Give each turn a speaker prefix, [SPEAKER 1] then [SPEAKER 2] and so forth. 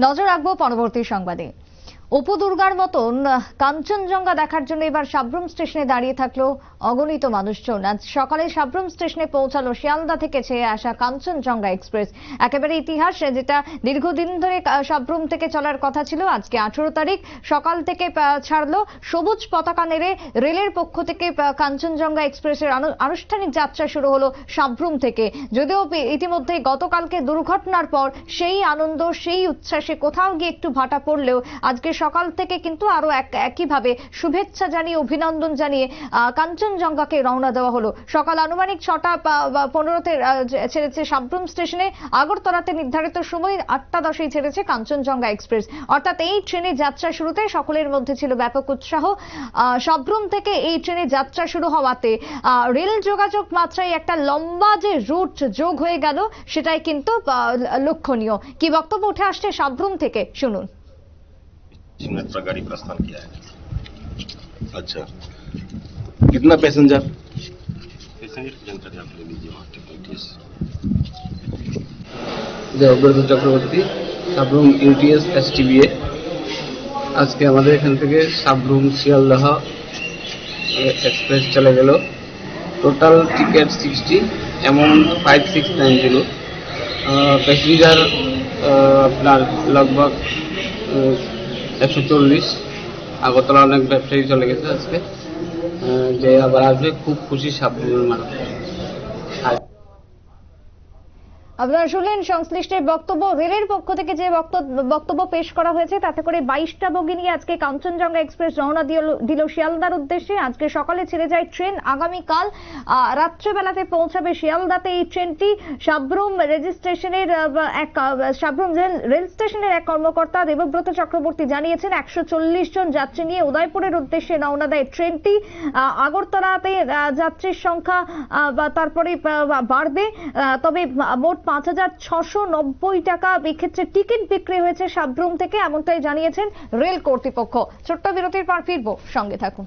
[SPEAKER 1] নজর রাখবো পরবর্তী সংবাদে। অপু দুর্গার মতন কাঞ্চনজঙ্ঘা দেখার জন্য এবার সাব্রুম স্টেশনে দাঁড়িয়ে থাকলো অগণিত মানুষজন। আজ সকালে সাব্রুম স্টেশনে পৌঁছালো শিয়ালদা থেকে ছেয়ে আসা কাঞ্চনজঙ্ঘা এক্সপ্রেস। একেবারে ইতিহাস, যেটা দীর্ঘদিন ধরে সাব্রুম থেকে চলার কথা ছিল, আজকে 18 তারিখ সকাল থেকে ছাড়লো। সবুজ পতাকা নেড়ে রেলের পক্ষ থেকে কাঞ্চনজঙ্ঘা এক্সপ্রেসের আনুষ্ঠানিক যাত্রা শুরু হলো সাব্রুম থেকে। যদিও ইতিমধ্যে গতকালকে দুর্ঘটনার পর সেই আনন্দ, সেই উচ্ছ্বাসে কোথাও গিয়ে একটু ভাটা পড়লেও আজকে সকাল থেকে কিন্তু আরো একইভাবে শুভেচ্ছা জানিয়ে, অভিনন্দন জানিয়ে কাঞ্চনজঙ্ঘাকে রওনা দেওয়া হলো। সকাল আনুমানিক 6টা 15-তে ছেড়েছে সাব্রুম স্টেশনে। আগরতলাতে নির্ধারিত সময় 8টা 10-এই ছেড়েছে কাঞ্চনজঙ্ঘা এক্সপ্রেস। অর্থাৎ এই ট্রেনের যাত্রা শুরুতে সকলের মধ্যে ছিল ব্যাপক উৎসাহ। সাব্রুম থেকে এই ট্রেনের যাত্রা শুরু হওয়াতে রেল যোগাযোগ মাত্রায় একটা লম্বা যে রুট যোগ হয়ে গেল, সেটাই কিন্তু লক্ষণীয়। কি বক্তব্য উঠে আসছে সাব্রুম থেকে, শুনুন।
[SPEAKER 2] गाड़ी प्रस्थान किया है।
[SPEAKER 3] अच्छा, कितना पैसेंजर
[SPEAKER 2] की जानकारी आप ले लीजिए वहाँ टिकट।
[SPEAKER 4] দেবব্রত চক্রবর্তী, সাব্রুম ইউটিএস এসটিবিএ। আজকে আমাদের এখান থেকে সাব্রুম শিয়ালদাহ এক্সপ্রেস চলে গেল। Total ticket 60, amount 5690। প্যাসেঞ্জার আপনার লগভগ 140। আগরতলা অনেক ব্যবসায়ী চলে গেছে আজকে, যে আবার আসবে। খুব খুশি সাব্রুমের মানুষ।
[SPEAKER 1] আপনারা শুনলেন সংশ্লিষ্টের বক্তব্য। রেলের পক্ষ থেকে যে বক্তব্য পেশ করা হয়েছে, তাতে করে 22টা বগি নিয়ে আজকে কাঞ্চনজঙ্ঘা এক্সপ্রেস রওনা দিল শিয়ালদার উদ্দেশ্যে। আজকে সকালে ছেড়ে যায় ট্রেন, আগামীকাল রাত্রেবেলাতে পৌঁছাবে শিয়ালদাতে এই ট্রেনটি। সাব্রুম রেল স্টেশনের এক কর্মকর্তা দেবব্রত চক্রবর্তী জানিয়েছেন, 140 জন যাত্রী নিয়ে উদয়পুরের উদ্দেশ্যে রওনা দেয় ট্রেনটি। আগরতলাতে যাত্রীর সংখ্যা তারপরে বাড়বে, তবে মোট 5690 টাকা এক্ষেত্রে টিকিট বিক্রি হয়েছে সাব্রুম থেকে, এমনটাই জানিয়েছেন রেল কর্তৃপক্ষ। ছোট্ট বিরতির পর ফিরবো, সঙ্গে থাকুন।